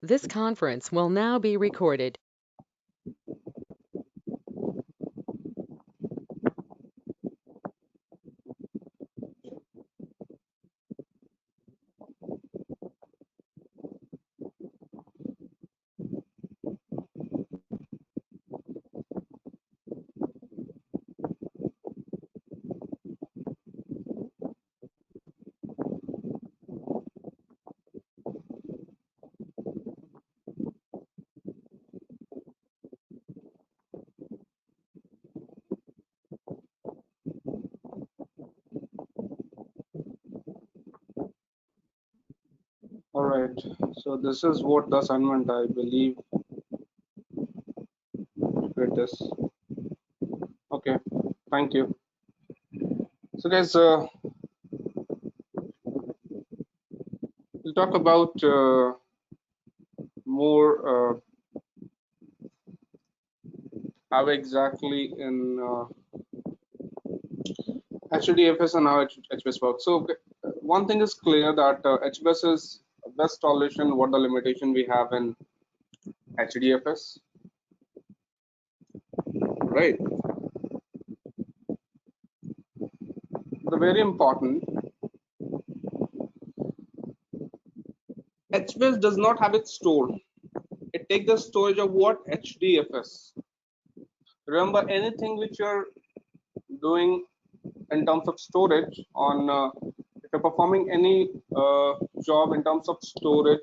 This conference will now be recorded. All right, so this is what the assignment, I believe it is. Okay, thank you. So guys, we'll talk about more how exactly in HDFS and how HBase works. So one thing is clear that HBase is best solution. What the limitation we have in HDFS, right? The very important, HBase does not have it stored. It takes the storage of what? HDFS. Remember, anything which you're doing in terms of storage on if you're performing any job in terms of storage,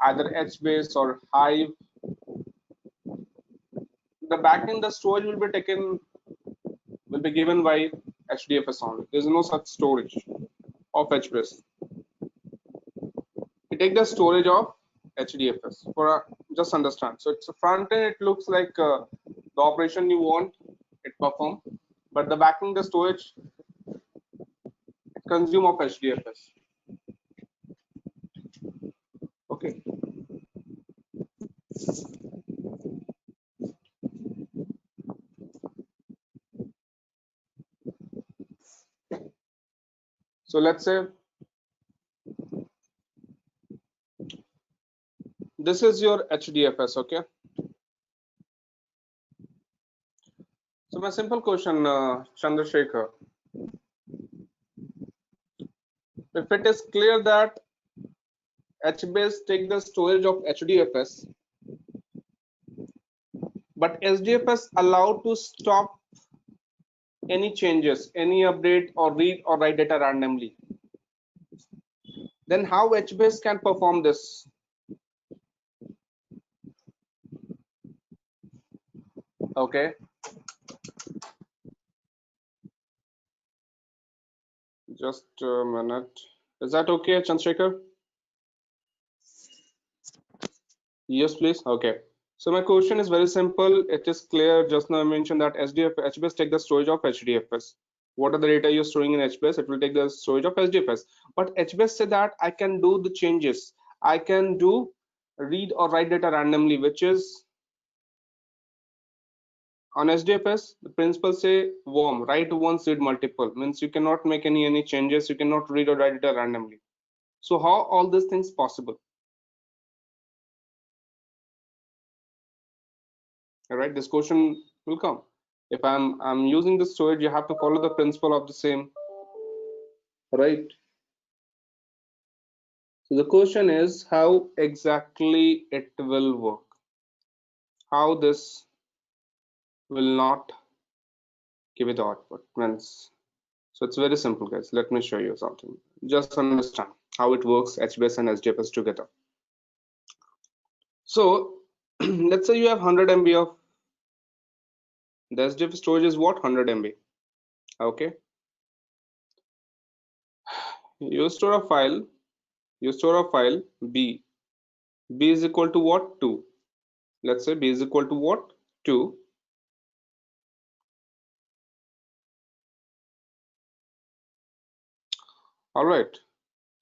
either HBase or Hive, the backend, the storage will be given by HDFS only. There's no such storage of HBase. You take the storage of HDFS for just understand. So it's a front end. It looks like the operation you want it perform, but the backend, the storage, it consume of HDFS. Okay. So let's say this is your HDFS, okay? So my simple question, Chandrasekhar, if it is clear that HBase take the storage of HDFS, but SDFS allowed to stop any changes, any update or read or write data randomly, then how HBase can perform this? Okay. Just a minute. Is that okay, Chandrasekhar? Yes, please. Okay. So my question is very simple. It is clear. Just now I mentioned that HBase take the storage of HDFS. What are the data you're storing in HBase? It will take the storage of HDFS. But HBase said that I can do the changes. I can do read or write data randomly, which is on HDFS, the principle say warm, write once, read multiple. Means you cannot make any changes. You cannot read or write data randomly. So how all these things possible? All right, this question will come. If I'm using the storage, you have to follow the principle of the same, right? So the question is how exactly it will work, how this will not give it the output. Means, so it's very simple, guys. Let me show you something. Just understand how it works, HBase and SDFS together. So let's say you have 100 MB of the SDF storage is what? 100 MB. Okay. You store a file B. B is equal to what? 2. Let's say B is equal to what? 2. All right.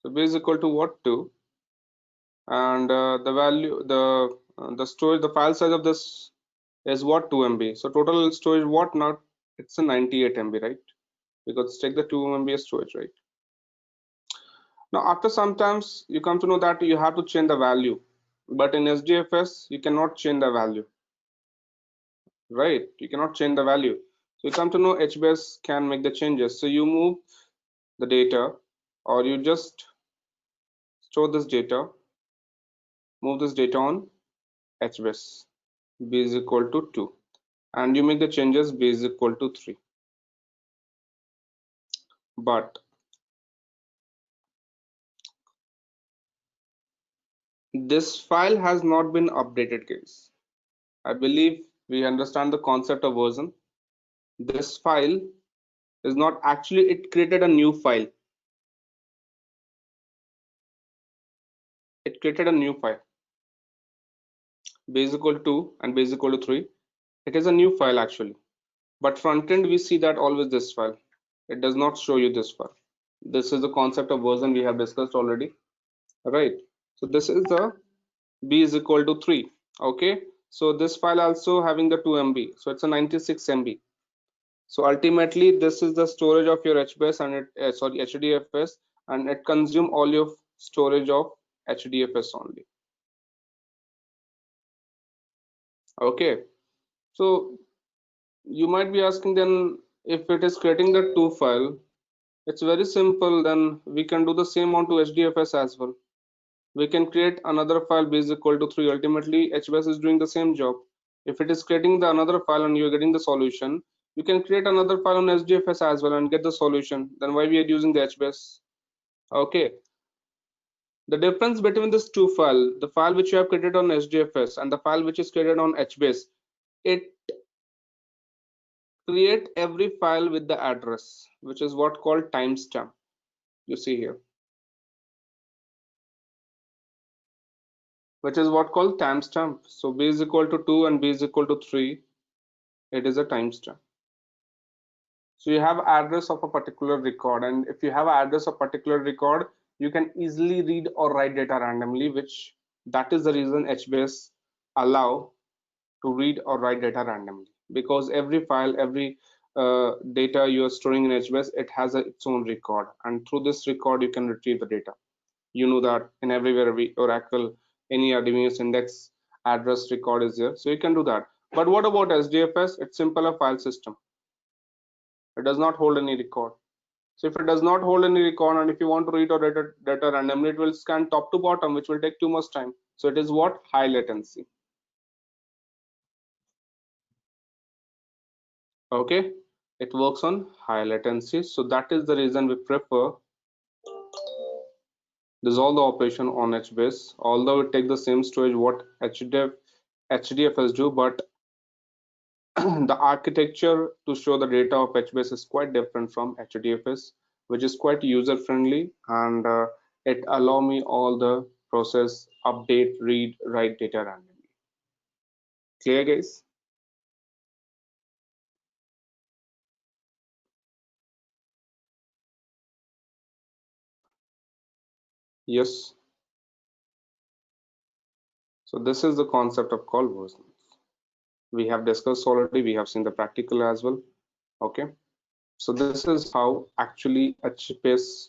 So B is equal to what? 2. And the value, the storage, the file size of this is what? 2 MB. So total storage what? Not, it's a 98 MB, right? Because take the 2 MB storage, right? Now after sometimes you come to know that you have to change the value. But in SDFS, you cannot change the value, right? You cannot change the value. So you come to know HBase can make the changes. So you move the data, or you just store this data, move this data on HBase. B is equal to 2, and you make the changes B is equal to 3. But this file has not been updated, guys. I believe we understand the concept of version. This file is not actually, it created a new file. It created a new file. B is equal to 2 and B is equal to 3. It is a new file actually. But front end, we see that always this file. It does not show you this file. This is the concept of version we have discussed already, right? So this is the B is equal to 3. Okay. So this file also having the 2 MB. So it's a 96 MB. So ultimately, this is the storage of your HBase and HDFS, and it consume all your storage of HDFS only. Okay. So you might be asking, then if it is creating the 2 file, it's very simple. Then we can do the same on to HDFS as well. We can create another file B is equal to 3. Ultimately, HBase is doing the same job. If it is creating the another file and you're getting the solution, you can create another file on HDFS as well and get the solution. Then why we are using the HBase? Okay. The difference between these two files, the file which you have created on HDFS and the file which is created on HBase, it create every file with the address, which is what called timestamp. You see here, which is what called timestamp. So B is equal to 2 and B is equal to 3. It is a timestamp. So you have address of a particular record, and if you have address of particular record, you can easily read or write data randomly, which that is the reason HBase allow to read or write data randomly, because every file, every data you are storing in HBase, it has its own record, and through this record you can retrieve the data. You know that in everywhere, Oracle, any RDBMS index address record is there, so you can do that. But what about SDFS? It's simple a file system. It does not hold any record. So if it does not hold any record, and if you want to read or write data randomly, it will scan top to bottom, which will take too much time. So it is what? High latency. Okay, it works on high latency. So that is the reason we prefer dissolve the operation on HBase, although it takes the same storage what HDFS do, but the architecture to show the data of HBase is quite different from HDFS, which is quite user friendly, and it allow me all the process, update, read, write data randomly. Clear, guys? Yes. So this is the concept of call versions. We have discussed already. We have seen the practical as well. Okay. So this is how actually HBase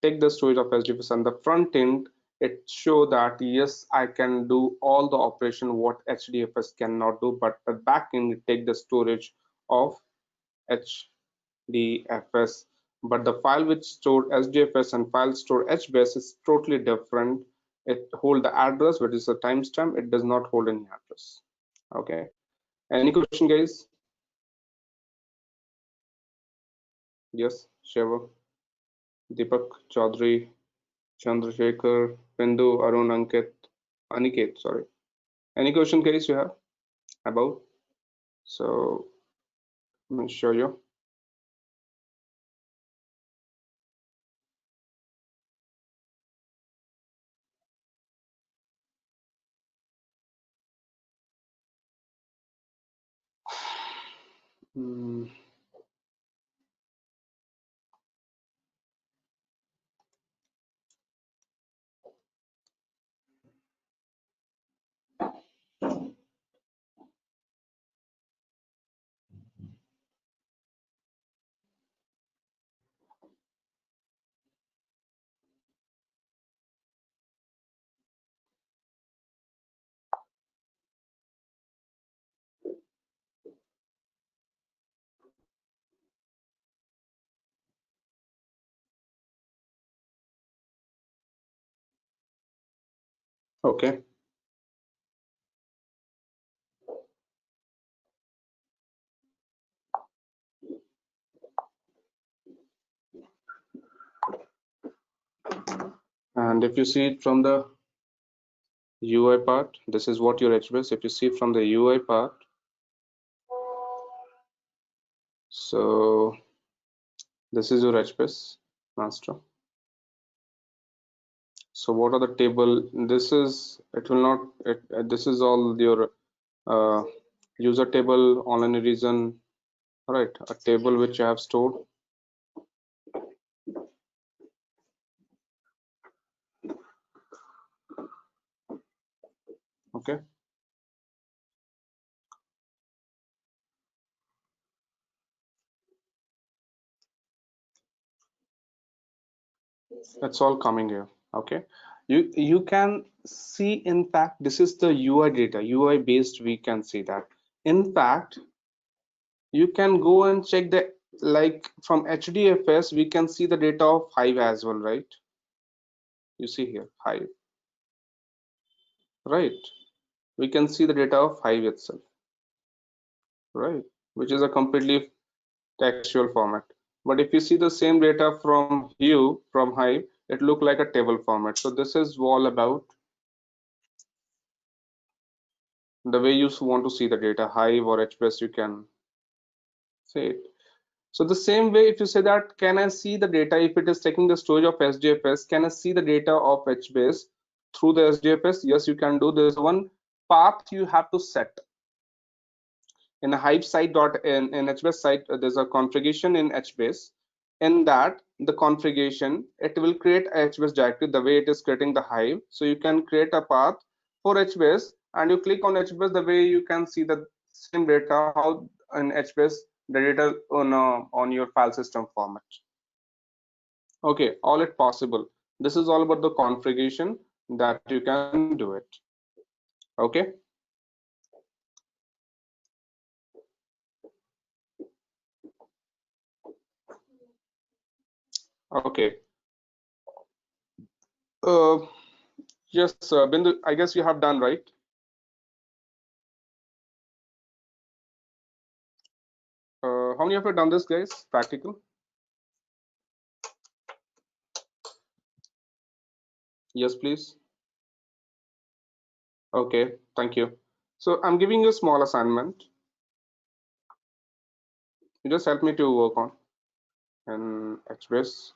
take the storage of HDFS, and the front end, it show that yes, I can do all the operation what HDFS cannot do, but the back end it take the storage of HDFS. But the file which store HDFS and file store HBase is totally different. It hold the address, which is a timestamp. It does not hold any address. Okay. Any question, guys? Yes, Shiva, Deepak, Chaudhary, Chandrasekhar, Bindu, Arun, Aniket, sorry. Any question, guys, you have about? So let me show you. Hmm. Okay. And if you see it from the UI part, this is what your HBase. If you see from the UI part, so this is your HBase master. So what are the table? This is, it will not, this is all your uh, user table on any reason, right? A table which I have stored. Okay. It's all coming here. Okay. You can see, in fact, this is the UI data, UI based, we can see that. In fact, you can go and check the, like from HDFS, we can see the data of Hive as well, right? You see here, Hive, right? We can see the data of Hive itself, right? Which is a completely textual format. But if you see the same data from Hue, from Hive, it look like a table format. So this is all about the way you want to see the data, Hive or HBase, you can say it. So the same way, if you say that, can I see the data if it is taking the storage of SDFS? Can I see the data of HBase through the SDFS? Yes, you can do. There's one path you have to set. In a Hive site dot in HBase site, there's a configuration in HBase. In that, the configuration, it will create a HBase directory the way it is creating the Hive. So you can create a path for HBase, and you click on HBase, the way you can see the same data how in HBase the data on your file system format. Okay, all it possible. This is all about the configuration that you can do it. Okay. Okay. Uh, yes, Bindu, I guess you have done, right? How many of you have done this, guys? Practical? Yes, please. Okay, thank you. So I'm giving you a small assignment. You just help me to work on and express.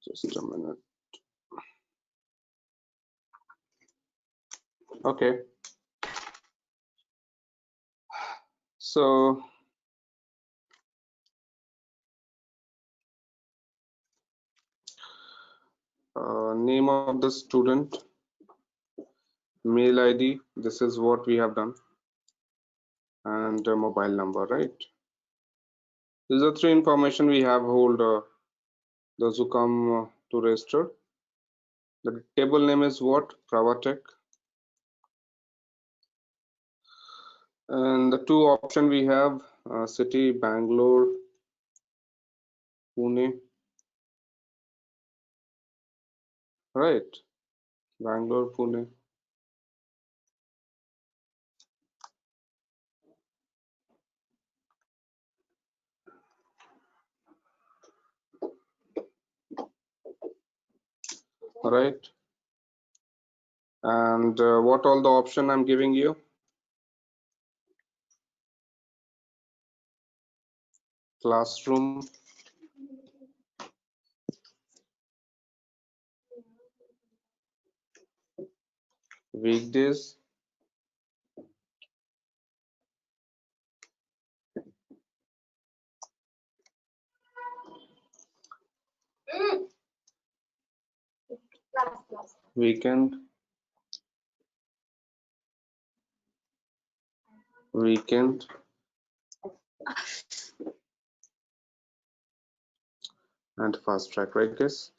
Just a minute. Okay. So name of the student, mail ID. This is what we have done, and mobile number, right? These are three information we have hold those who come to register. The table name is what? Prwatech. And the two option we have city, Bangalore, Pune, right? Bangalore, Pune. Right. And what all the option I'm giving you? Classroom, weekdays, weekend, weekend, and fast track, right, guys?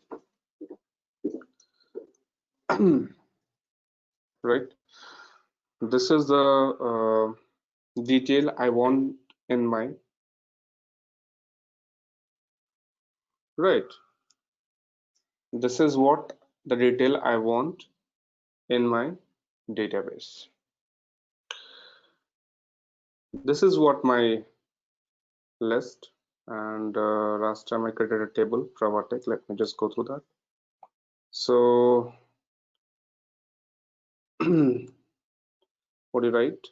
Right. This is the detail I want in my, right. This is what the detail I want in my database. This is what my list, and last time I created a table, Prwatech. Let me just go through that. So what do you write?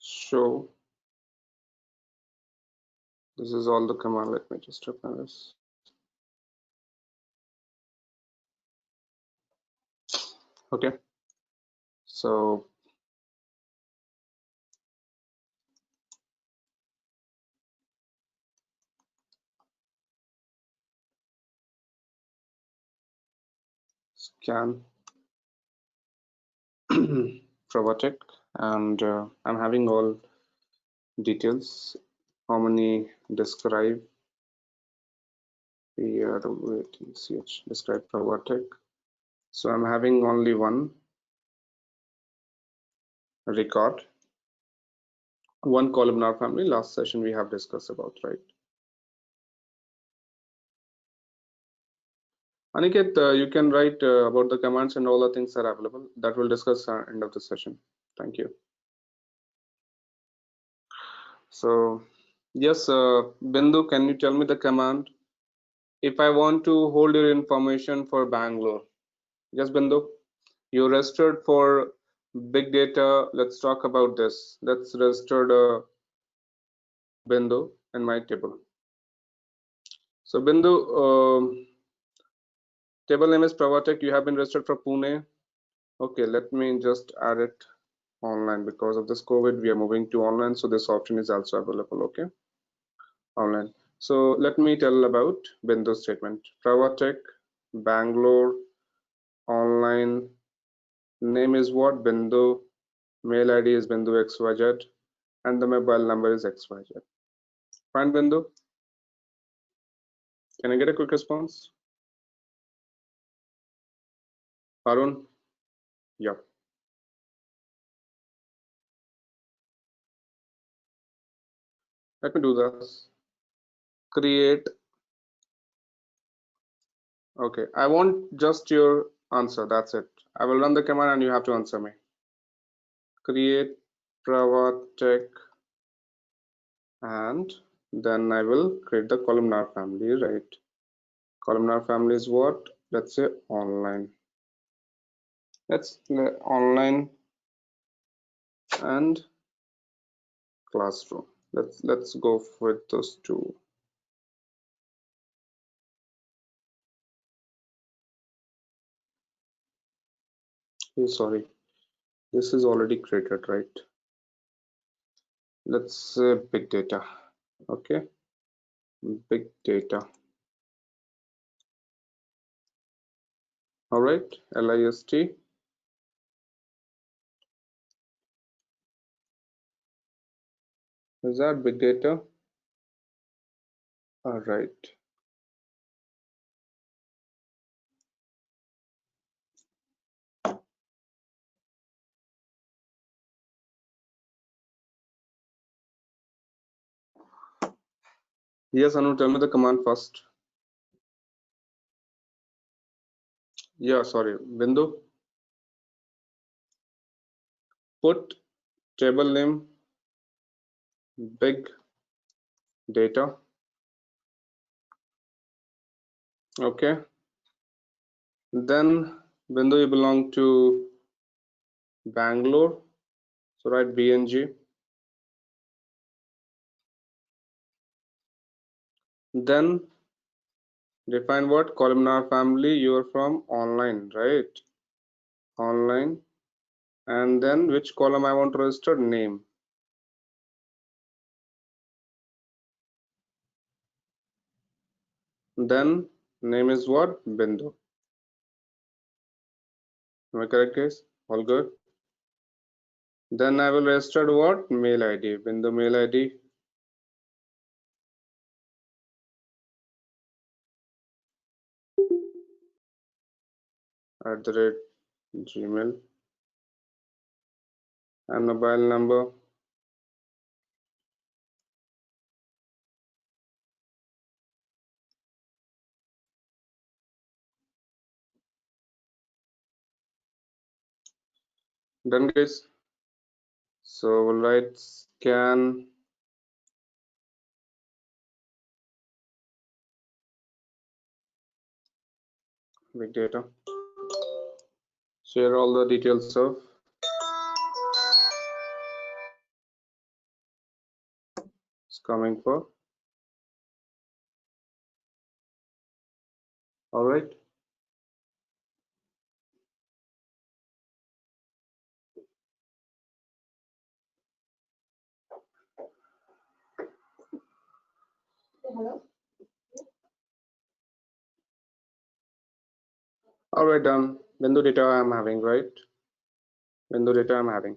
Show. This is all the command. Let me just open this. Okay. So scan Prwatech, and I'm having all details. How many describe PRWATCH describe Prwatech. So I'm having only one record, one columnar family. Last session we have discussed about, right? Aniket, you can write about the commands and all the things are available. That will discuss end of the session. Thank you. So yes, Bindu, can you tell me the command? If I want to hold your information for Bangalore, yes, Bindu, you registered for big data. Let's talk about this. Let's register Bindu in my table. So Bindu, table name is Prwatech. You have been registered for Pune. Okay, let me just add it online. Because of this COVID, we are moving to online, so this option is also available. Okay, online. So let me tell about Bindu statement. Prwatech, Bangalore, online. Name is what? Bindu. Mail ID is Bindu XYZ, and the mobile number is XYZ. Fine, Bindu. Can I get a quick response? Arun? Yeah. Let me do this. Create. Okay. I want just your answer. That's it. I will run the command and you have to answer me. Create Prwatech, and then I will create the columnar family, right? Columnar family is what? Let's say online. Let's online and classroom. Let's go with those two. Sorry, this is already created, right? Let's say big data. Okay, big data. All right, list. Is that big data? All right. Yes, Anu, tell me the command first. Yeah, sorry, Bindu. Put table name big data. Okay. Then Bindu, you belong to Bangalore. So write BNG. Then define what? Columnar family. You are from online, right? Online. And then which column I want to register? Name. Then name is what? Bindu. Am I correct, guys? All good? Then I will register what? Mail ID. Bindu mail ID. @gmail and mobile number. Done, guys. So we'll write scan big data. Share all the details of it's coming for. All right. All right, done. Bindu data I'm having, right? Bindu data I'm having.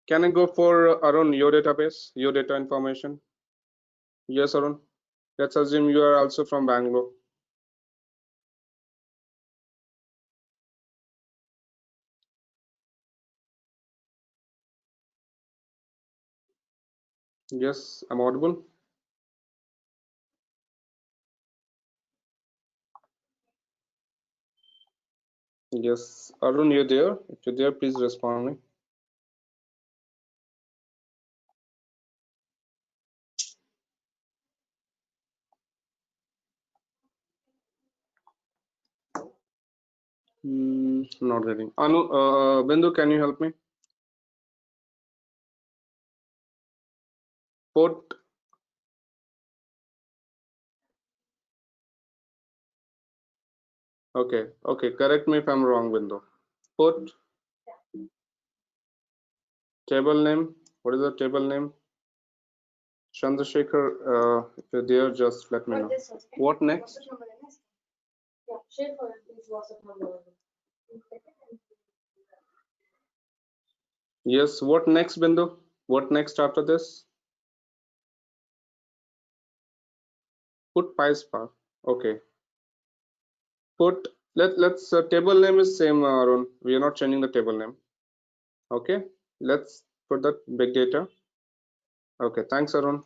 Can I go for Arun, your database, your data information? Yes, Arun. Let's assume you are also from Bangalore. Yes, I'm audible. Yes, Arun, you're there. If you're there, please respond me. Not getting. Anu, Bindu, can you help me? Put. Okay, okay. Correct me if I'm wrong, Bindu. Put table name. What is the table name? Chandrasekhar, if you're there, just let me know. What next? Yes, what next, Bindu? What next after this? Put PySpark. Okay. Put let's table name is same, Arun. We are not changing the table name. Okay. Let's put that big data. Okay. Thanks, Arun.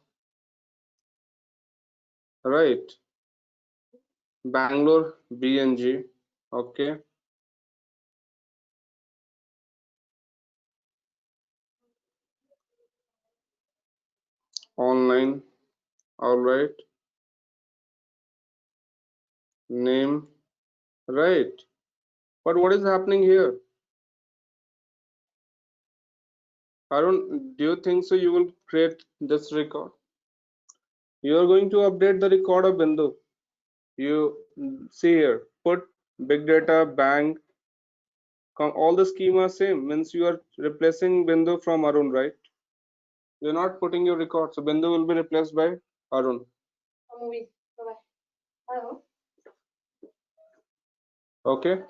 Right. Bangalore BNG. Okay. Online. All right. Name. Right. But what is happening here? Arun, do you think so you will create this record? You are going to update the record of Bindu. You see here, put big data, bank, all the schema same, means you are replacing Bindu from Arun, right? You're not putting your record, so Bindu will be replaced by Arun. Okay.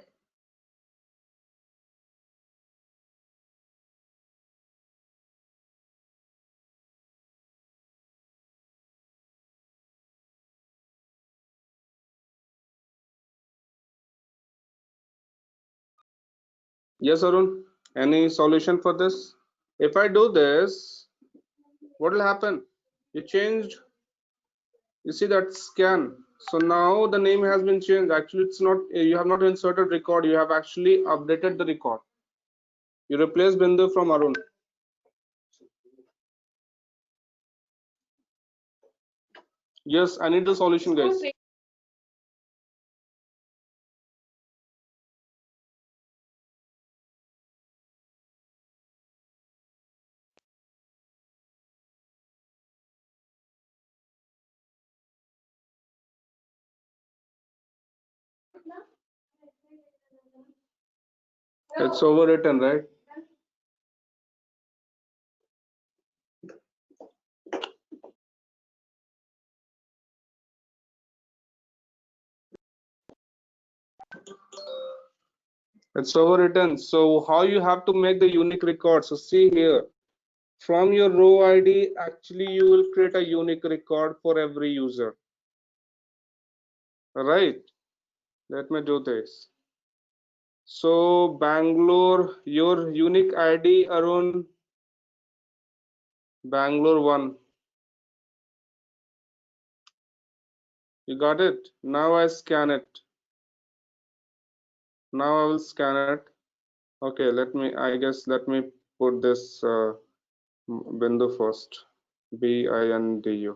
Yes, Arun. Any solution for this? If I do this, what will happen? You changed. You see that scan. So now the name has been changed. Actually, it's not. You have not inserted record. You have actually updated the record. You replace Bindu from Arun. Yes, I need the solution, guys. It's overwritten, right? It's overwritten. So how you have to make the unique record? So see here, from your row ID, actually you will create a unique record for every user. All right, let me do this. So Bangalore, your unique ID around Bangalore 1. You got it? Now I scan it. Now I will scan it. Okay, I guess let me put this Bindu first. BINDU,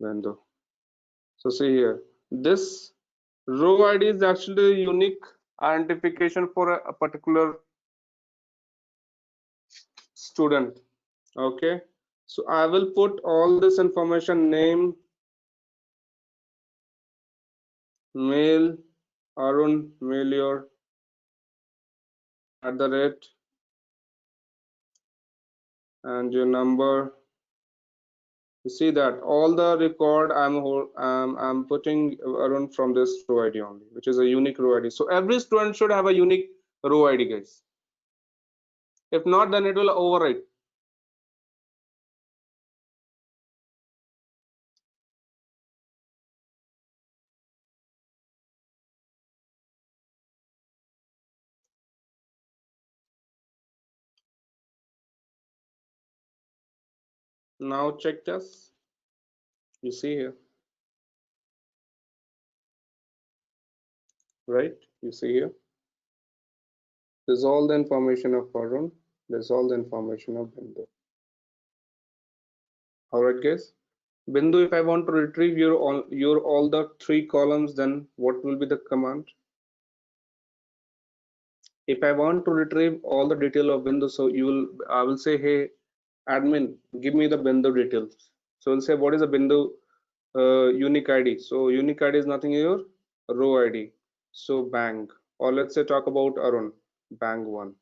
Bindu. So see here, this row ID is actually a unique identification for a particular student. Okay, so I will put all this information: name, mail, Arun, mail your @ and your number. You see that all the record I'm putting Arun from this row ID only, which is a unique row ID. So every student should have a unique row ID, guys. If not, then it will overwrite. Now check this. You see here, right? You see here. There's all the information of Arun. There's all the information of Bindu. All right, guys. Bindu, if I want to retrieve your all the 3 columns, then what will be the command? If I want to retrieve all the detail of Bindu, so I will say, hey, admin, give me the Bindu details. So we'll say, what is a Bindu unique ID? So unique ID is nothing here, row ID. So bang, or let's say talk about Arun, bang 1.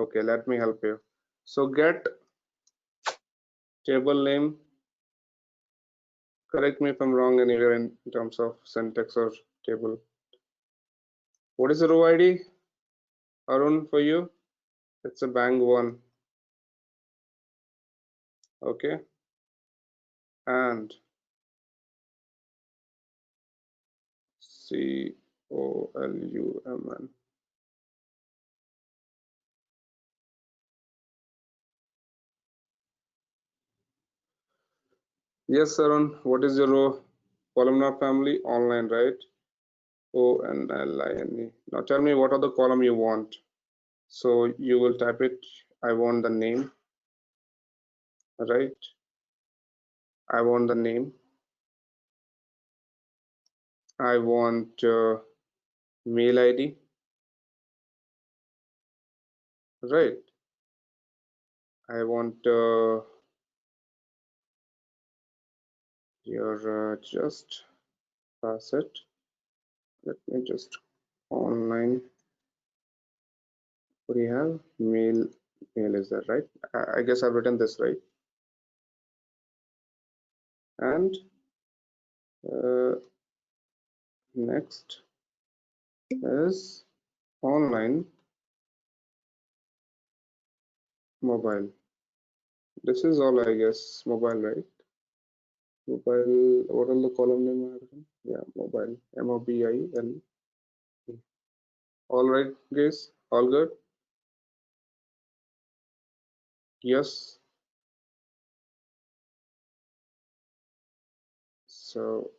Okay, let me help you. So get table name. Correct me if I'm wrong anywhere in terms of syntax or table. What is the row ID, Arun, for you? It's a bang 1. Okay, and COLUMN. Yes, Arun, what is your row? Columnar family, online, right? ONLINE. Now tell me what are the column you want. So you will type it. I want the name, right? I want the name. I want mail ID, right? I want your just pass it. Let me just online. What do you have? Mail is that right? I guess I've written this right. And next is online mobile. This is all, I guess, mobile, right? Mobile, what are the column name I have written? Yeah, mobile, MOBIL. All right, guys, all good? Yes. So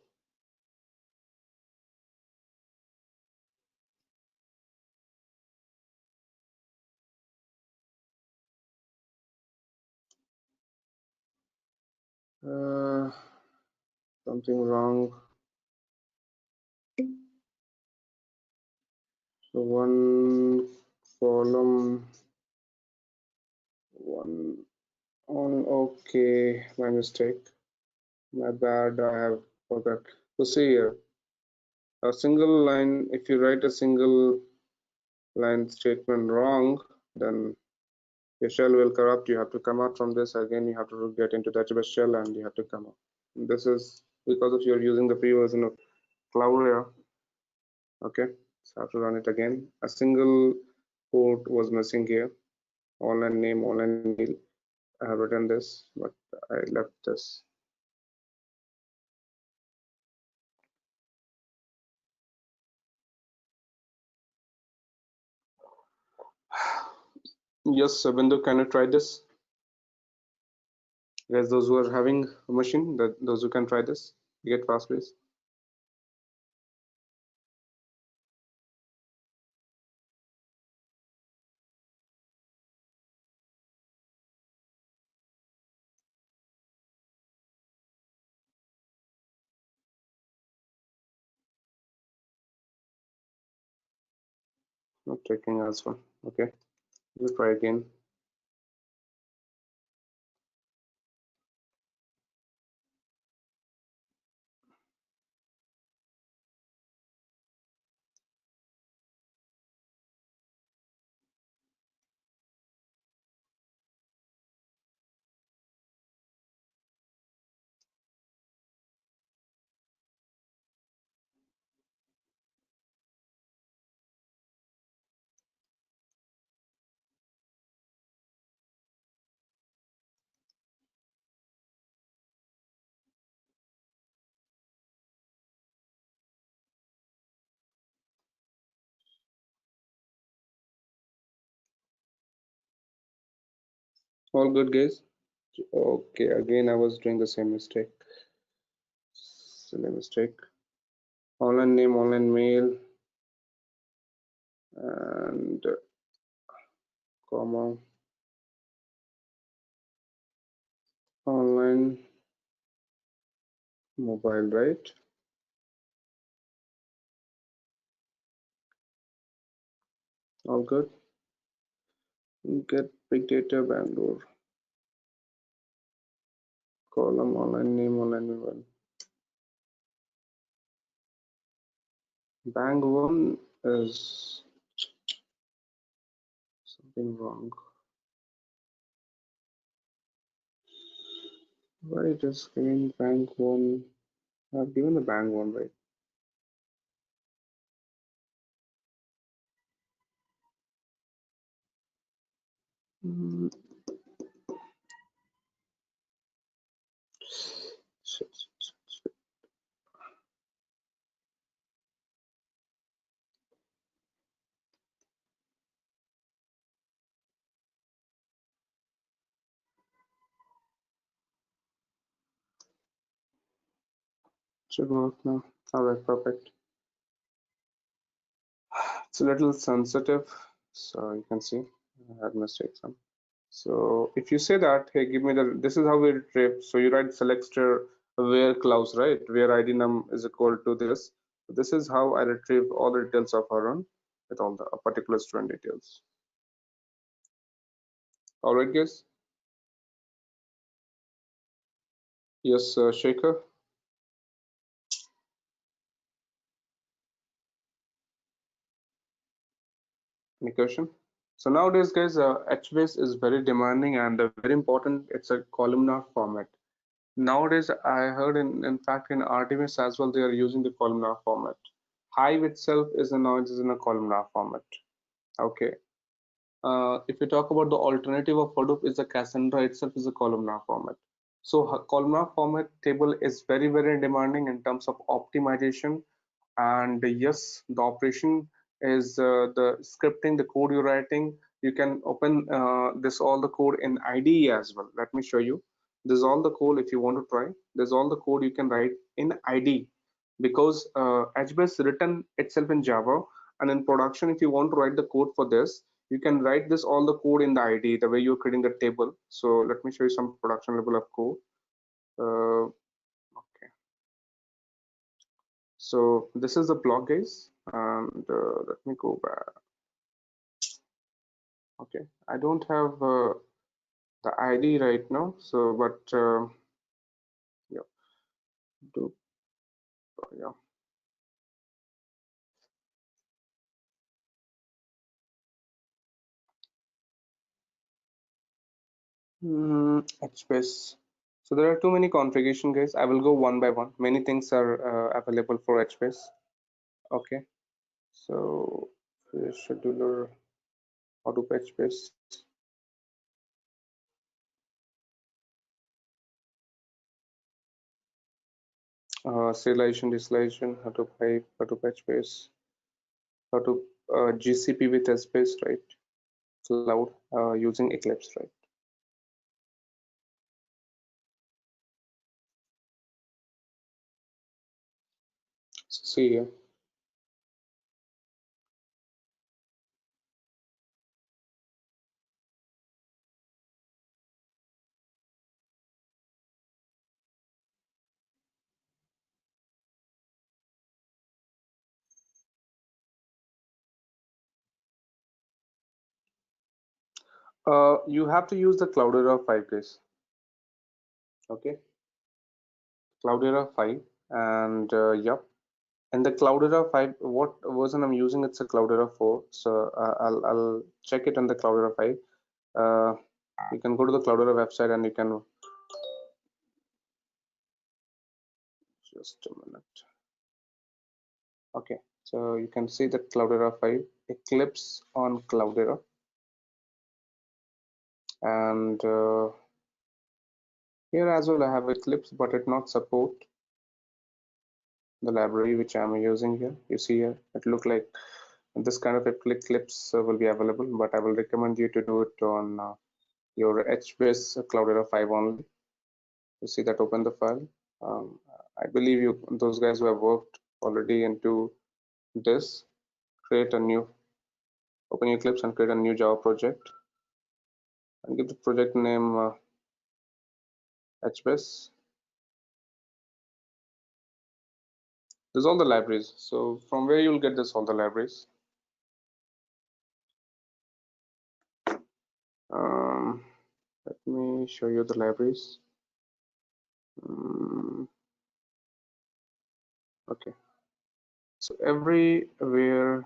something wrong. So one column, one on. Okay, my mistake. My bad. I have forgot. So see here, a single line. If you write a single line statement wrong, then your shell will corrupt. You have to come out from this again. You have to get into the HBase shell and you have to come out. This is because of you're using the free version of Cloudera. Okay, So I have to run it again. A single port was missing here. Online name, online mail. I have written this, but I left this. Yes, Bindu, can you try this? Guys, those who are having a machine, those who can try this, get fast, please. Not taking as well. Okay, we'll try again. All good, guys? Okay, again, I was doing the same mistake. Silly mistake. Online name, online mail, and comma, online mobile, right? All good. Get big data Bangalore. Column, online name, online mobile. Bang one is something wrong. Why it is giving bank one? I've given the bank one, right? Mm, shit, shit, shit, shit. Should work now. All right, perfect. It's a little sensitive, so you can see I had mistakes. So if you say that, hey, give me this is how we retrieve. So you write selector where clause, right? Where ID num is equal to this. This is how I retrieve all the details of Harun with all the particular student details. All right, guys. Yes, Shaker, any question? So nowadays, guys, HBase is very demanding and very important. It's a columnar format. Nowadays, I heard in fact in RDMS as well, they are using the columnar format. Hive itself is now is in a columnar format. Okay. If you talk about the alternative of Hadoop is the Cassandra itself is a columnar format. So columnar format table is very demanding in terms of optimization, and yes, the operation is the scripting, the code you're writing. You can open this all the code in IDE as well. Let me show you. This is all the code if you want to try. There's all the code you can write in IDE, because HBase written itself in Java, and in production if you want to write the code for this, you can write this all the code in the IDE the way you're creating the table. So let me show you some production level of code. Okay, so this is the block, guys, and let me go back. Okay, I don't have the ID right now, so but yeah, do yeah. HBase. So there are too many configuration, guys. I will go one by one. Many things are available for HBase. Okay. So scheduler, auto patch base, serialization, deserialization, how to patch base, how to GCP with Sbase, right? Cloud using Eclipse, right? So see here. You have to use the Cloudera 5, guys. Okay, Cloudera 5, and yep. And the Cloudera 5, what version I'm using? It's a Cloudera 4. So I'll check it on the Cloudera 5. You can go to the Cloudera website and you can just a minute. Okay, so you can see that Cloudera 5 Eclipse on Cloudera, and here as well I have Eclipse, but it not support the library which I'm using here. You see here, it look like this kind of Eclipse will be available, but I will recommend you to do it on your HBase Cloudera 5 only. You see that, open the file. I believe you, those guys who have worked already into this, create a new, open Eclipse and create a new Java project and give the project name HBase. There's all the libraries. So from where you'll get this, all the libraries. Let me show you the libraries. Okay. So everywhere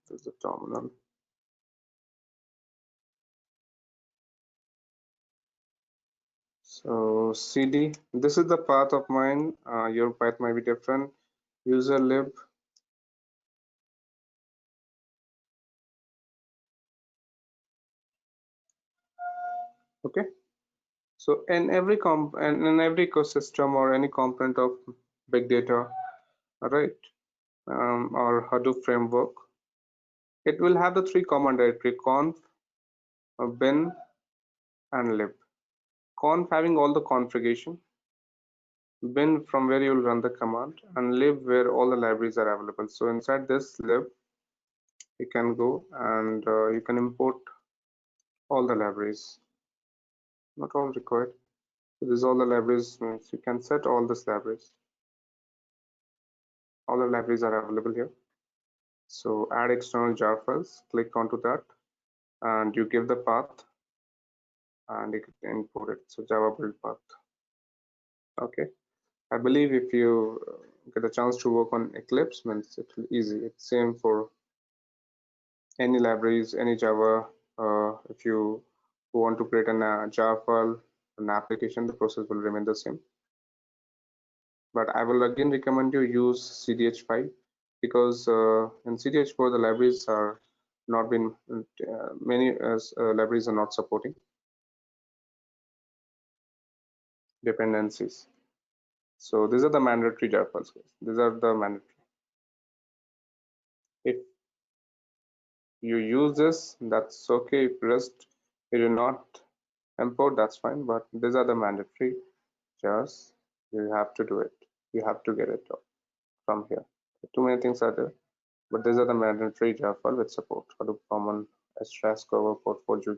there's a terminal. So cd, this is the path of mine. Your path might be different. User lib. Okay. So in every in every ecosystem or any component of big data, right, or Hadoop framework, it will have the three command directory: conf, bin, and lib. Conf having all the configuration, bin from where you will run the command, and lib where all the libraries are available. So inside this lib, you can go and you can import all the libraries. Not all required. So this is all the libraries means you can set all these libraries. All the libraries are available here. So add external jar files, click onto that, and you give the path and you can import it. So Java build path. Okay. I believe if you get a chance to work on Eclipse, means it's easy. It's same for any libraries, any Java. If you want to create a Java file, an application, the process will remain the same. But I will again recommend you use CDH5 because in CDH4 the libraries are not been many libraries are not supporting dependencies. So these are the mandatory Java files. These are the mandatory. If you use this, that's okay. If rest you do not import, that's fine. But these are the mandatory jars. You have to do it. You have to get it from here. Too many things are there, but these are the mandatory Java file with support. Hadoop Common, Strass Cover, Portfolio.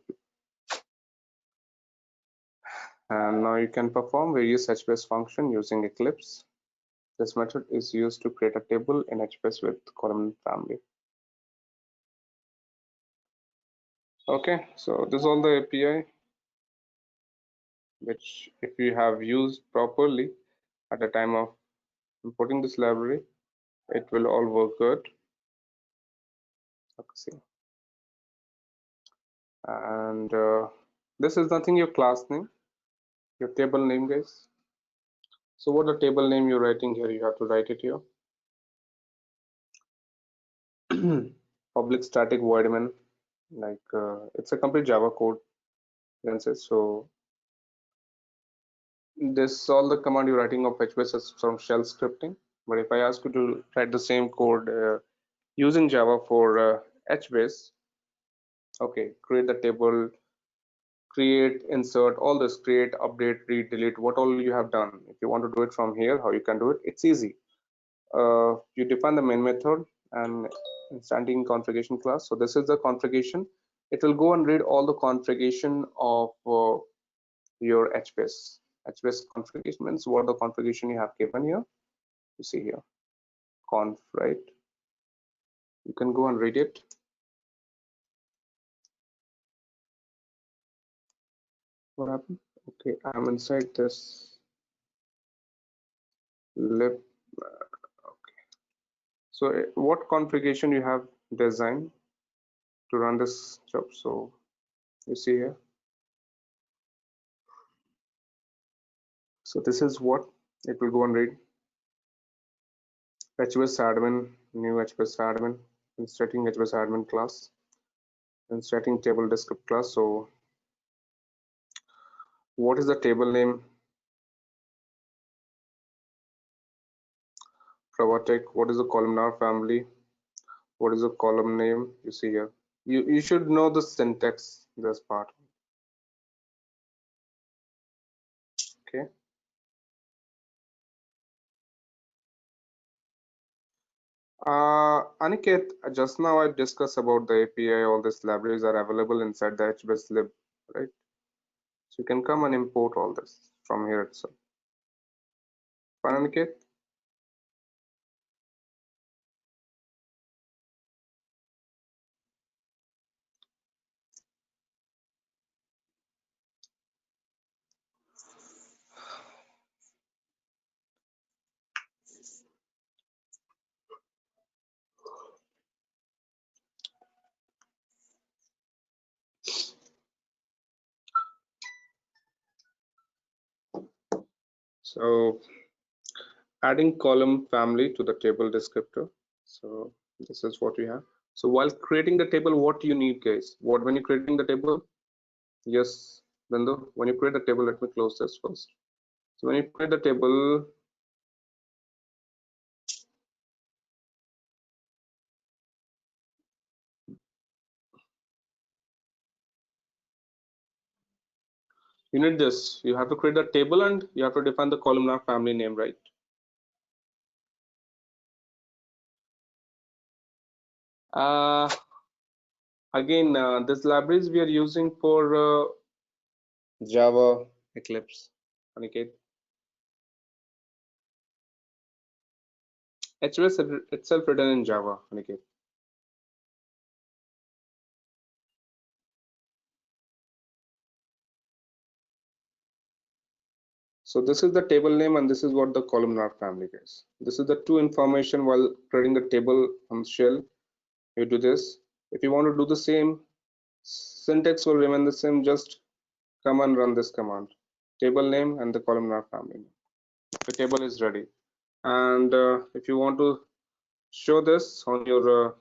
And now you can perform various HBase function using Eclipse. This method is used to create a table in HBase with column family. Okay, so this is all the API, which if you have used properly at the time of importing this library, it will all work good. Okay, see. And this is nothing your class name. your table name, guys. So what the table name you're writing here, you have to write it here. Public static void main, like it's a complete Java code, you can say. So this all the command you're writing of HBase is from shell scripting. But if I ask you to write the same code using Java for HBase, okay, create the table, create, insert, all this, create, update, read, delete, what all you have done. If you want to do it from here, how you can do it, it's easy. You define the main method and instantiating configuration class. So this is the configuration. It will go and read all the configuration of your HBase. HBase configuration means what the configuration you have given here. You see here, conf, right? You can go and read it. What happened? Okay, I'm inside this lib. Okay. So what configuration you have designed to run this job? So you see here. So this is what it will go and read. HBase admin, new HBase admin, inserting HBase admin class, inserting table descript class. So what is the table name? Prwatech. What is the columnar family? What is the column name? You see here. You should know the syntax, this part. Okay. Aniket, just now I discussed about the API. All these libraries are available inside the HBase lib, right? So you can come and import all this from here itself. Fine, Aniket? So adding column family to the table descriptor. So this is what we have. So while creating the table, what you need, guys? What when you're creating the table? Yes, Bindu, when you create the table, let me close this first. So when you create the table, you need this. You have to create the table and you have to define the columnar family name, right? Uh, Again, this libraries we are using for Java Eclipse. Aniket, HBase itself written in Java. Aniket. So this is the table name and this is what the columnar family is. This is the two information while creating the table on shell. You do this. If you want to do the same, syntax will remain the same. Just come and run this command. Table name and the columnar family. The table is ready. And if you want to show this on your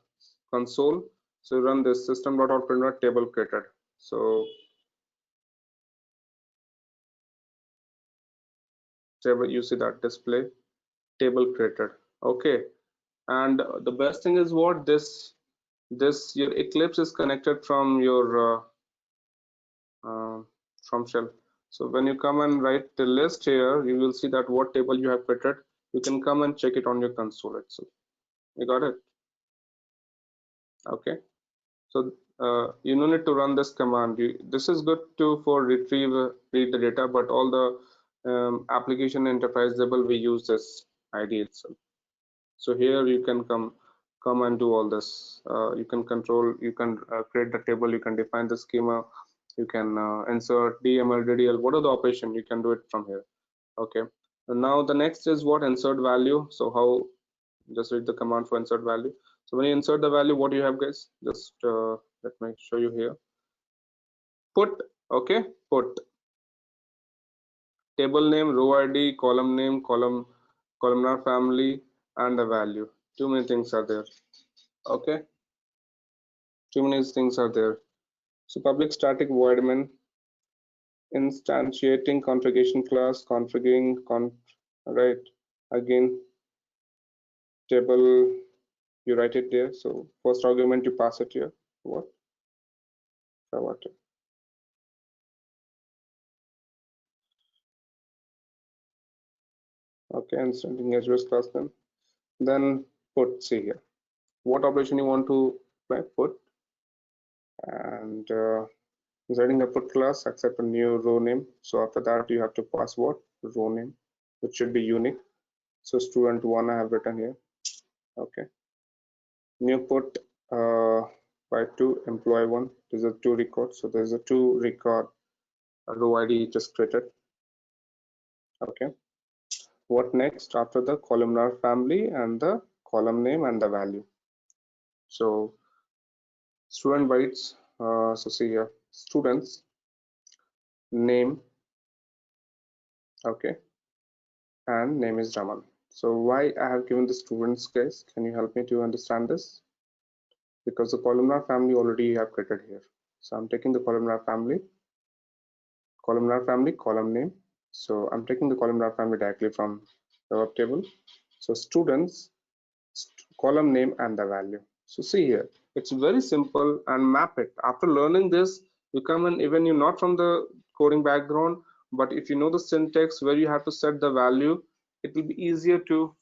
console, so run this system.out table created. So table, you see that display table created. Okay, and the best thing is what this your Eclipse is connected from your from shell. So when you come and write the list here, you will see that what table you have created. You can come and check it on your console itself. You got it? Okay. So you no need to run this command. This is good to for retrieve read the data, but all the application enterprise level we use this ID itself. So here you can come and do all this. You can control, you can create the table, you can define the schema, you can insert DML, DDL. What are the operation? You can do it from here. Okay. And now the next is what insert value. So how just read the command for insert value. So when you insert the value, what do you have, guys? Just let me show you here. Put, okay, put. Table name, row ID, column name, columnar family, and the value. Too many things are there. Okay, too many things are there. So public static void main, instantiating configuration class, configuring right. Again, table, you write it there. So first argument you pass it here. What? Prwatech. Okay, instanting Azure class name. Then put, see here. What operation you want to apply? Put, and setting a put class, accept a new row name. So after that you have to pass what? Row name, which should be unique. So student one I have written here. Okay. New put by two employee one. There's a two record. So there's a two record row ID just created. Okay. What next after the columnar family and the column name and the value? So student bytes. So see here, students name. Okay, and name is Raman. So why I have given the students guys? Can you help me to understand this? Because the columnar family already you have created here. So I'm taking the columnar family, column name. So I'm taking the columnar family directly from the web table. So students, column name and the value. So see here, it's very simple and map it. After learning this, you come and even you're not from the coding background, but if you know the syntax where you have to set the value, it will be easier to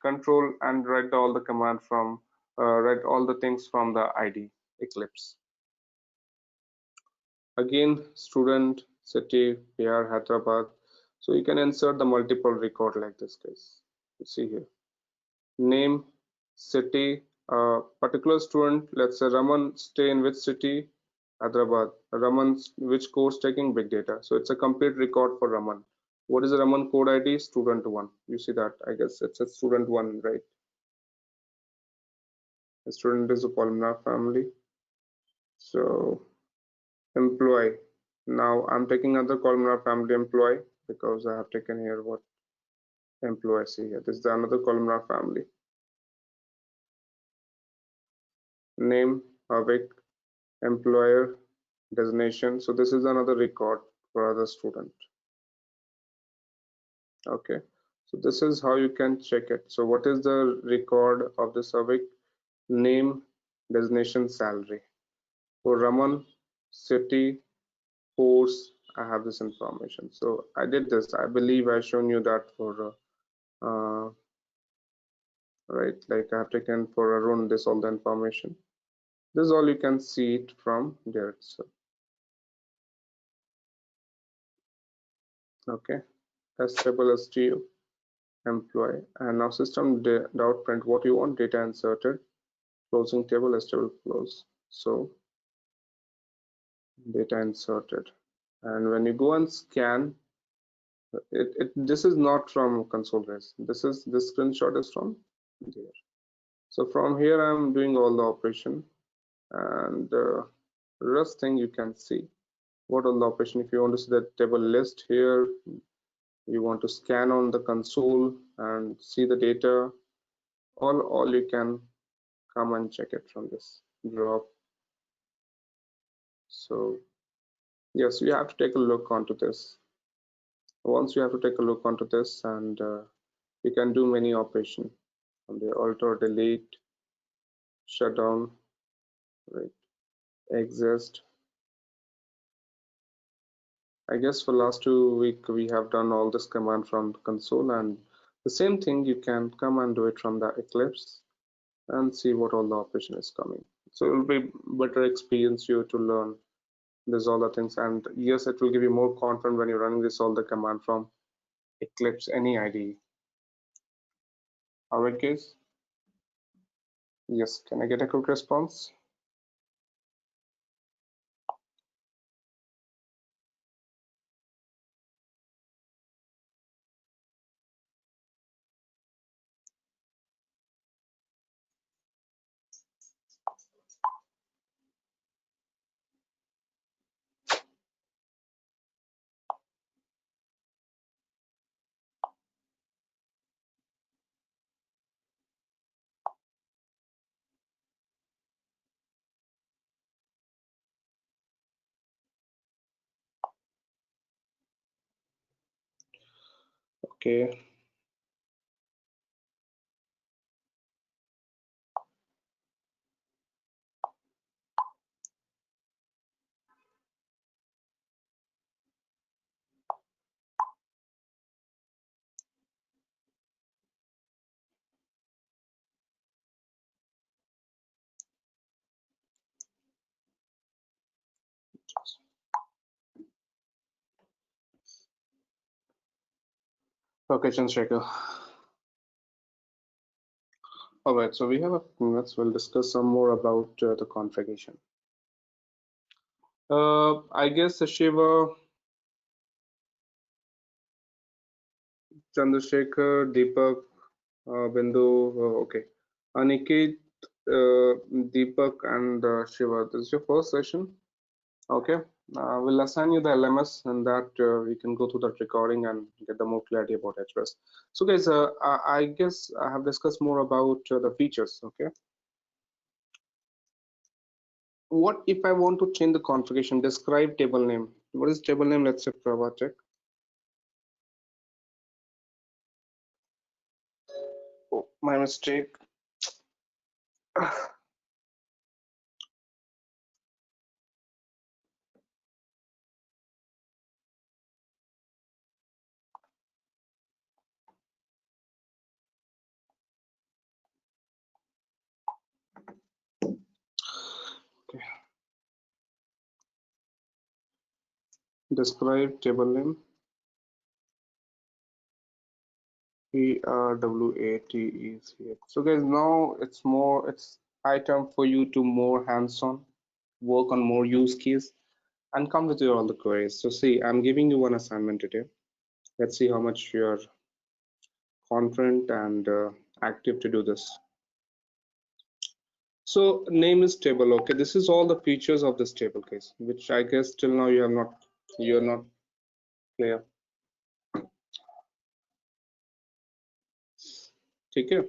control and write all the command from write all the things from the ID Eclipse. Again, student, city, PR, Hyderabad. So you can insert the multiple record like this case. You see here, name, city, particular student. Let's say Raman stay in which city? Hyderabad. Raman which course taking? Big data. So it's a complete record for Raman. What is the Raman code ID? Student one. You see that? I guess it's a student one, right? A student is a columnar family. So employee. Now I'm taking another columnar family employee because I have taken here what employee. See here. This is another columnar family. Name, awake, employer, designation. So this is another record for other student. Okay. So this is how you can check it. So what is the record of the awake? Name, designation, salary. For Raman, city, course, I have this information. So I did this. I believe I've shown you that for right, like I have taken for Arun this all the information. This is all you can see it from there itself. Okay, stable stu employee, and now system dot print what you want, data inserted, closing table stable close. So data inserted, and when you go and scan this is not from console guys. This screenshot is from there. So from here I'm doing all the operation, and rest thing you can see what all the operation. If you want to see the table list here, you want to scan on the console and see the data, all you can come and check it from this drop. So yes, you have to take a look onto this. Once you have to take a look onto this, and you can do many operation on the alter, delete, shutdown, right, exist. I guess for last 2 weeks we have done all this command from the console, and the same thing you can come and do it from the Eclipse and see what all the operation is coming. So it will be better experience you to learn this all the things, and yes, it will give you more confidence when you're running this all the command from Eclipse any IDE. Alright guys, yes, can I get a quick response? Okay. Okay, Chandrasekhar. All right, so we have a few minutes. We'll discuss some more about the configuration. I guess Shiva, Chandrasekhar, Deepak, Bindu, okay. Aniket, Deepak, and Shiva. This is your first session. Okay. We'll assign you the LMS and that you can go through that recording and get the more clarity about HBase. So guys, I guess I have discussed more about the features. Okay. What if I want to change the configuration? Describe table name. What is table name? Let's say Prwatech. Oh, my mistake. Okay. Describe table name. Prwatech. So guys, now it's high time for you to more hands-on, work on more use case, and come with your all the queries. So see, I'm giving you one assignment today. Let's see how much you're confident and active to do this. So name is table. Okay, this is all the features of this table case, which I guess till now you're not clear. Okay.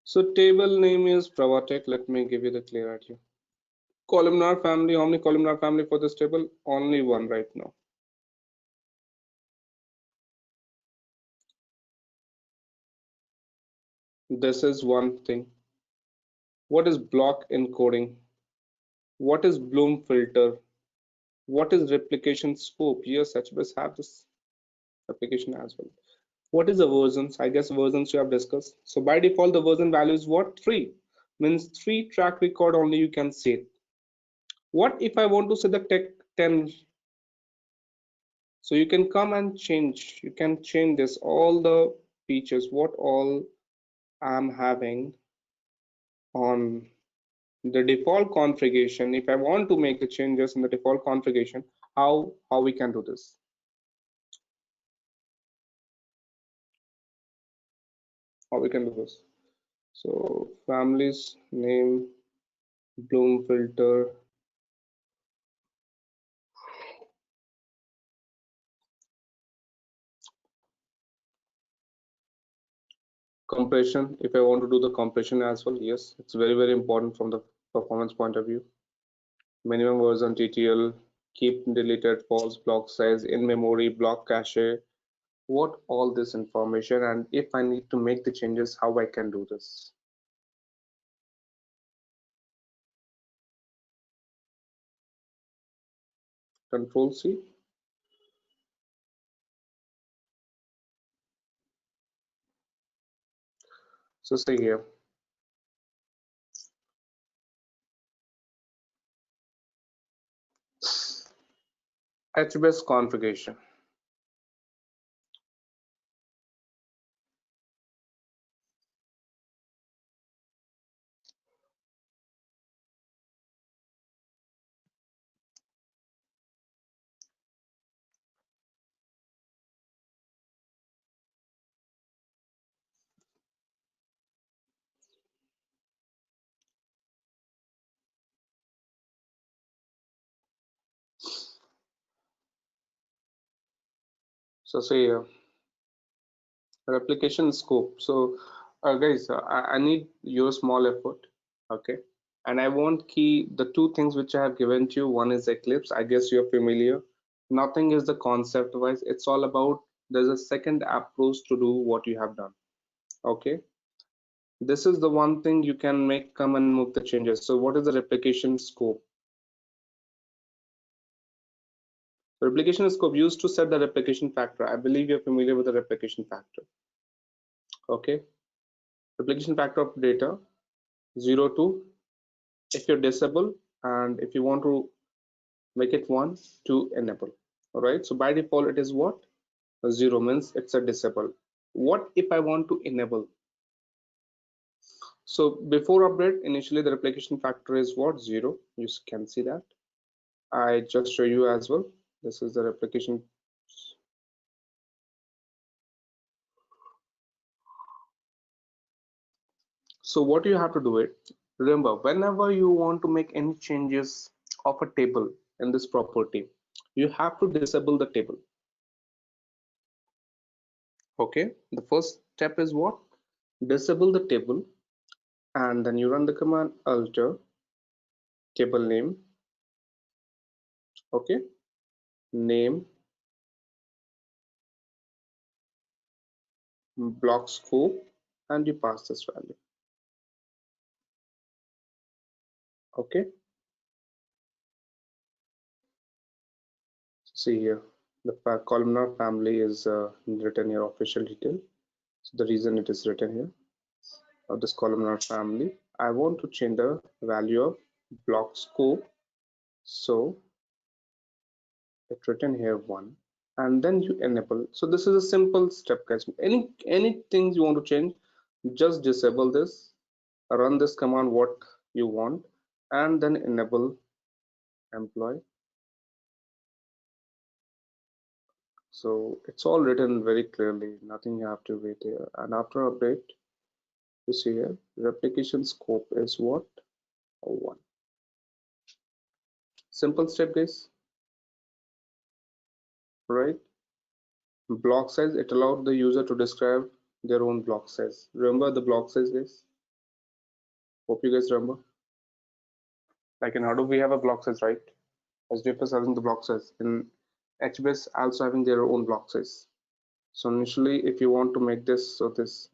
So table name is Prwatech. Let me give you the clarity. Columnar family. How many columnar family for this table? Only one right now. This is one thing. What is block encoding? What is Bloom filter? What is replication scope? Yes, HBase have this application as well. What is the versions? I guess versions you have discussed. So by default, the version value is what? 3. Means 3 track record only you can see. What if I want to set the tech 10? So you can come and change. You can change this all the features. What all I'm having on the default configuration. If I want to make the changes in the default configuration, how we can do this? How we can do this? So families name Bloom filter compression. If I want to do the compression as well, yes, it's very important from the performance point of view. Minimum version TTL, keep deleted false block size in memory, block cache, what all this information, and if I need to make the changes, how I can do this. Control C. So say here, HBase configuration. So say here, replication scope. So guys, I need your small effort. Okay, And I want key the two things which I have given to you. One is Eclipse. I guess you're familiar. Nothing is the concept wise. It's all about there's a second approach to do what you have done. Okay. This is the one thing you can make come and move the changes. So what is the replication scope? The replication scope used to set the replication factor. I believe you're familiar with the replication factor. Okay. Replication factor of data 0 to if you're disable, and if you want to make it 1 to enable. All right. So by default it is what? 0 means it's a disable. What if I want to enable? So before update, initially the replication factor is what? 0. You can see that. I just show you as well. This is the replication. So what you have to do it, remember, whenever you want to make any changes of a table in this property, you have to disable the table. Okay, the first step is what? Disable the table, and then you run the command alter table name. Okay, name block scope, and you pass this value. Okay, see here the columnar family is written here, official detail. So the reason it is written here of this columnar family, I want to change the value of block scope, so it's written here 1, and then you enable. So this is a simple step, guys. Anything you want to change, just disable this, run this command what you want, and then enable employee. So it's all written very clearly, nothing you have to wait here. And after update, you see here replication scope is what? 1. Simple step, guys. Right? Block size, it allowed the user to describe their own block size. Remember the block size, guys? Hope you guys remember. Like in Hadoop, we have a block size, right? SDFS having the block size. In HBase also having their own block size. So initially, if you want to make this, so this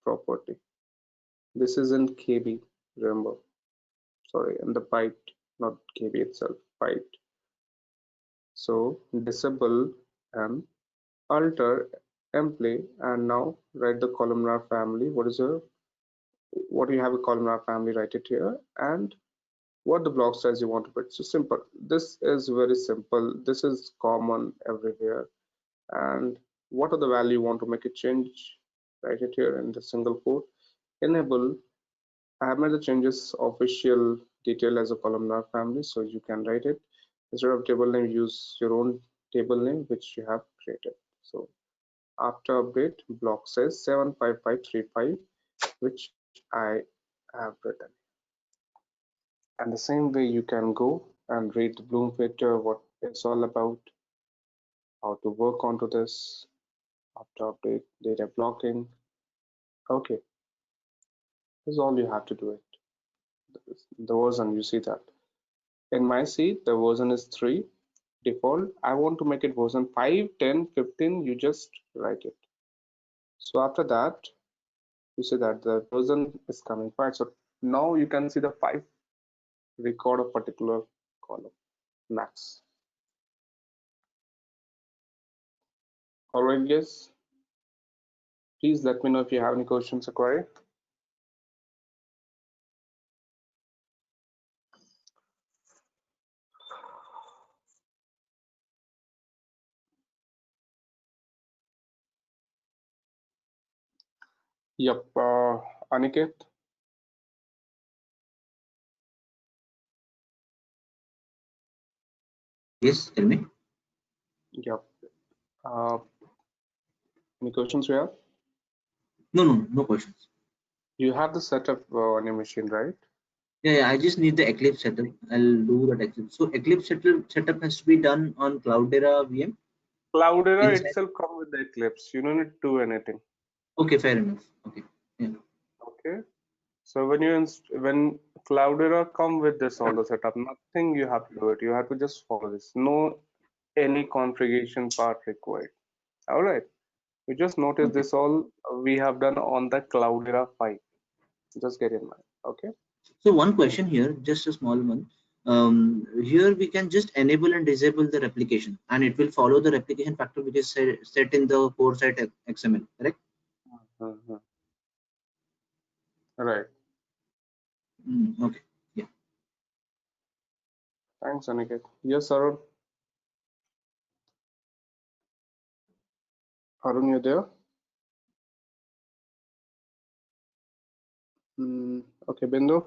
property, this is in KB, remember. Sorry, in the byte, not KB itself, byte. So disable and alter employee, and now write the columnar family. What do you have a columnar family? Write it here, and what the block size you want to put. So simple. This is very simple. This is common everywhere. And what are the value you want to make a change? Write it here in the single quote. Enable. I have made the changes official detail as a columnar family, so you can write it. Instead of table name, use your own table name which you have created. So after update, block size 75535, which I have written. And the same way you can go and read the Bloom filter, what it's all about, how to work onto this. After update, data blocking. Okay, this is all you have to do it. The version, you see that. In my seat, the version is 3 default. I want to make it version 5, 10, 15, you just write it. So after that, you see that the version is coming 5. So now you can see the 5 record a particular column max. All right, guys. Please let me know if you have any questions or query. Yep, Aniket. Yes, tell me. Yep. Any questions you have? No questions. You have the setup on your machine, right? Yeah, I just need the Eclipse setup. I'll do that Eclipse. So Eclipse setup has to be done on Cloudera VM. Cloudera Inside. itself comes with the Eclipse. You don't need to do anything. Okay, fair enough. Okay. Yeah. Okay. So when Cloudera come with this all the setup, nothing you have to do it. You have to just follow this. No any configuration part required. All right. You just notice Okay. this all we have done on the Cloudera 5. Just get in mind. Okay. So one question here, just a small one. Here we can just enable and disable the replication, and it will follow the replication factor which is set in the core site XML, correct? Mhm. Right. Okay. Yeah. Thanks, Aniket. Yes, Arun. Arun, you there? Okay, Bindu.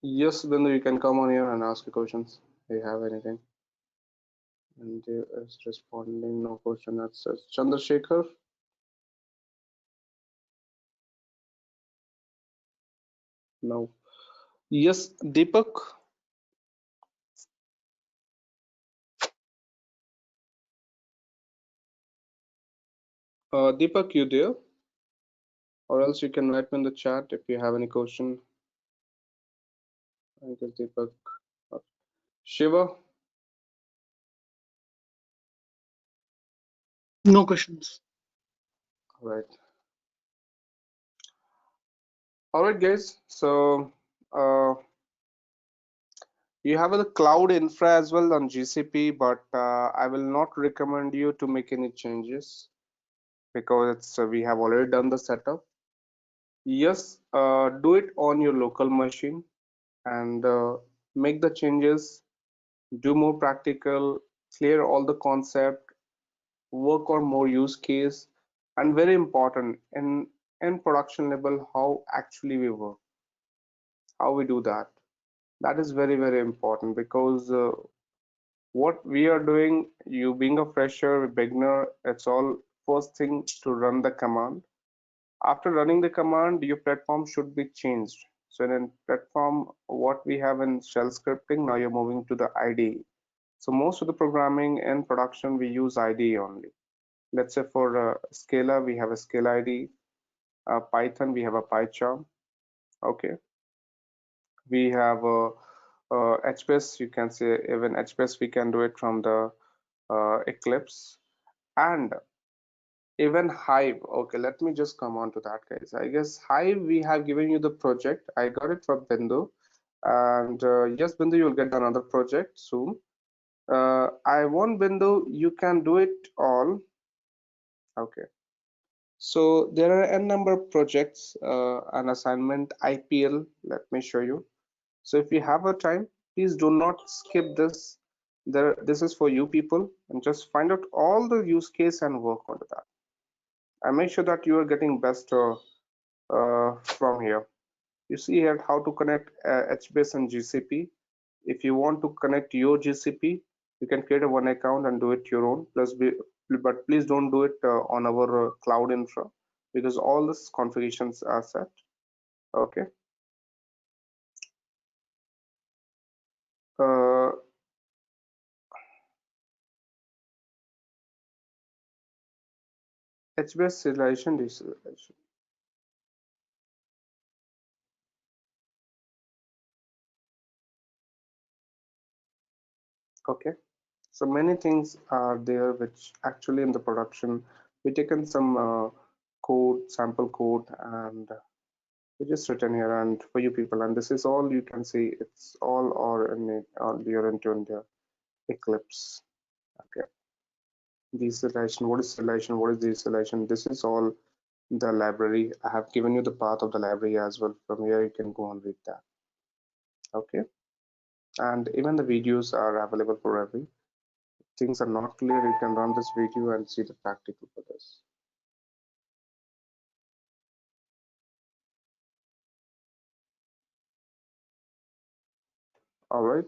Yes, Bindu, you can come on here and ask your questions if you have anything. And there is responding, no question as such. Chandrasekhar? No. Yes, Deepak? Deepak, you there? Or else you can write me in the chat if you have any question. I guess Deepak. Shiva? No questions. All right. All right, guys. So you have the cloud infra as well on GCP, but I will not recommend you to make any changes because it's we have already done the setup. Yes, do it on your local machine and make the changes, do more practical, clear all the concept, work on more use case, and very important in production level how actually we work, how we do that. That is very very important because what we are doing, you being a fresher, beginner, it's all first thing to run the command. After running the command, your platform should be changed. So in platform, what we have in shell scripting, now you're moving to the IDE. So most of the programming in production, we use IDE only. Let's say for Scala, we have a Scala IDE. Python, we have a PyCharm. Okay. We have a HBase, you can say even HBase, we can do it from the Eclipse. And even Hive. Okay, let me just come on to that, guys. I guess Hive, we have given you the project. I got it from Bindu. And yes, Bindu, you'll get another project soon. I want Bindu, you can do it all. Okay. So there are n number of projects, an assignment, IPL. Let me show you. So if you have a time, please do not skip this. This is for you people, and just find out all the use case and work on that. And make sure that you are getting best from here. You see here how to connect HBase and GCP. If you want to connect your GCP, you can create a one account and do it your own. But please don't do it on our cloud infra because all these configurations are set. Okay. Uh, HBase serialization, deserialization. Okay. So many things are there which actually in the production we taken some code, sample code, and we just written here and for you people, and this is all you can see. It's all or in it, all you're into in the Eclipse. Okay. Deceleration. What is deceleration? What is deceleration? This is all the library. I have given you the path of the library as well. From here you can go and read that. Okay. And even the videos are available for every. Things are not clear, you can run this video and see the practical for this. All right.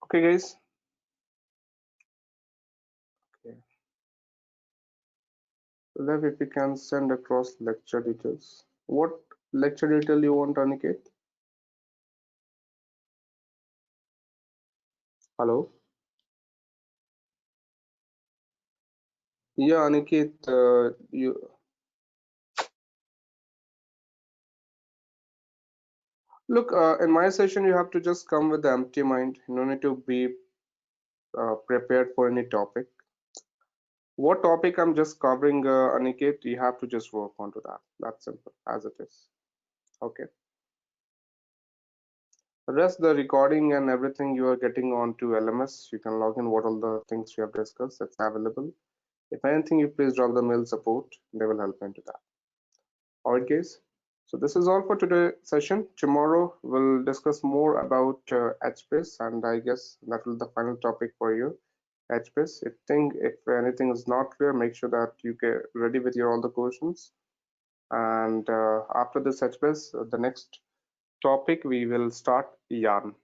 Okay, guys. Okay. Lev, if you can send across lecture details. What lecture detail you want, Aniket? Hello? Yeah, Aniket, you look, in my session, you have to just come with the empty mind. You don't need to be prepared for any topic. What topic I'm just covering, Aniket, you have to just work onto that. That's simple as it is. Okay. The rest, the recording and everything you are getting onto LMS, you can log in what all the things we have discussed. That's available. If anything, you please drop the mail support. They will help into that. All right, guys. So this is all for today's session. Tomorrow we'll discuss more about HBase, and I guess that will be the final topic for you. HBase. If anything is not clear, make sure that you get ready with your all the questions. And after this HBase, the next topic we will start yarn.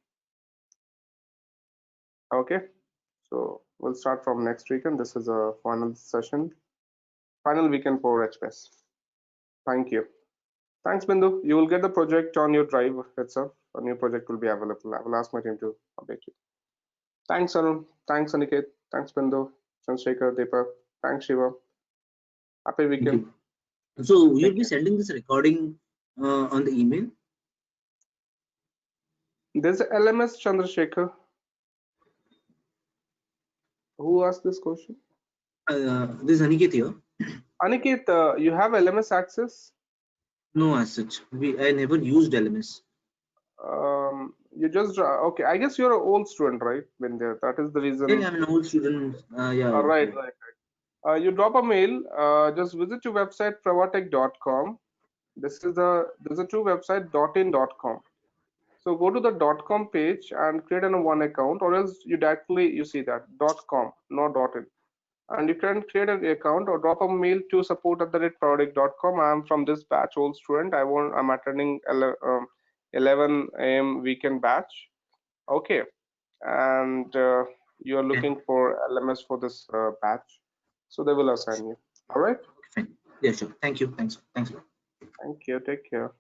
Okay. So we'll start from next weekend. This is a final session, final weekend for HBase. Thank you. Thanks, Bindu. You will get the project on your drive itself. A new project will be available. I will ask my team to update you. Thanks, Arun. Thanks, Aniket. Thanks, Bindu. Chandrasekhar, Deepak. Thanks, Shiva. Happy weekend. So you'll be sending this recording on the email? There's a LMS Chandrasekhar. Who asked this question? This is Aniket here. Aniket, you have LMS access? No, as such. I never used LMS. You just okay. I guess you're an old student, right? Been there. That is the reason. Yeah, I'm an old student. Yeah. Right. You drop a mail. Just visit your website prwatech.com. There's a two website .in.com. So go to the .com page and create an one account, or else you see that .com, not .in. And you can create an account or drop a mail to support@prwatech.com. I'm from this batch, old student. I'm attending 11 a.m. weekend batch. Okay, and you are looking for LMS for this batch, so they will assign you. All right. Fine. Yeah, sure. Thank you. Thanks. Thanks a lot. Thank you. Take care.